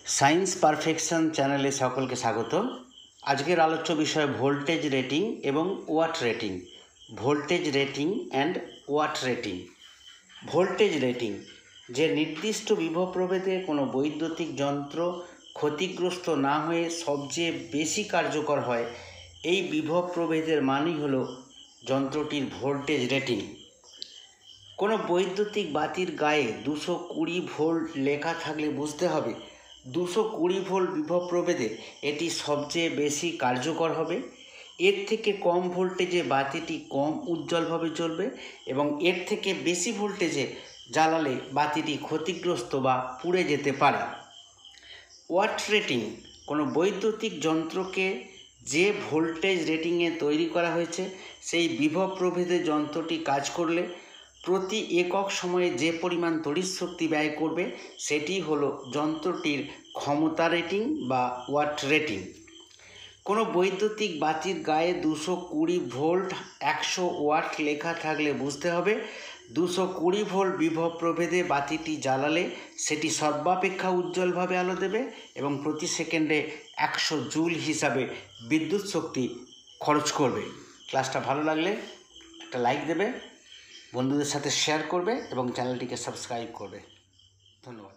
Science perfection চ্যানেলে সকলকে স্বাগত। আজকের আলোচ্য বিষয় ভোল্টেজ রেটিং এবং watt rating. Voltage rating and watt rating. Voltage rating যে নির্দিষ্ট বিভব প্রভেদে কোনো বৈদ্যুতিক যন্ত্র ক্ষতিগ্রস্ত না হয়ে সবচেয়ে বেশি কার্যকর হয়, এই বিভব প্রভেদের মানই হলো যন্ত্রটির ভোল্টেজ রেটিং। কোনো বৈদ্যুতিক বাতির গায়ে 220 ভোল্ট লেখা থাকলে বুঝতে হবে 220 ভোল্ট বিভব প্রভেদে এটি সবচেয়ে বেশি কার্যকর হবে। এর থেকে কম ভোল্টেজে বাতিটি কম উজ্জ্বলভাবে জ্বলবে এবং এর থেকে বেশি ভোল্টেজে জ্বালালে বাতিটি ক্ষতিগ্রস্ত বা পুড়ে যেতে পারে। ওয়াট রেটিং কোনো বৈদ্যুতিক যন্ত্রকে যে ভোল্টেজ রেটিংয়ে তৈরি করা হয়েছে সেই বিভব প্রভেদে যন্ত্রটি কাজ করলে প্রতি একক সময়ে যে পরিমাণ তড়িৎ শক্তি ব্যয় করবে সেটি হলো যন্ত্রটির ক্ষমতা রেটিং বা ওয়াট রেটিং। কোনো বৈদ্যুতিক বাতির গায়ে 220 ভোল্ট 100 ওয়াট লেখা থাকলে বুঝতে হবে 220 ভোল্ট বিভব প্রভেদে বাতিটি জ্বালালে সেটি সর্বাপেক্ষা উজ্জ্বলভাবে আলো দেবে এবং প্রতি সেকেন্ডে 100 জুল হিসাবে বিদ্যুৎ শক্তি খরচ করবে। ক্লাসটা ভালো লাগলে একটা লাইক দেবে, বন্ধুদের সাথে শেয়ার করবে এবং চ্যানেলটিকে সাবস্ক্রাইব করবে। ধন্যবাদ।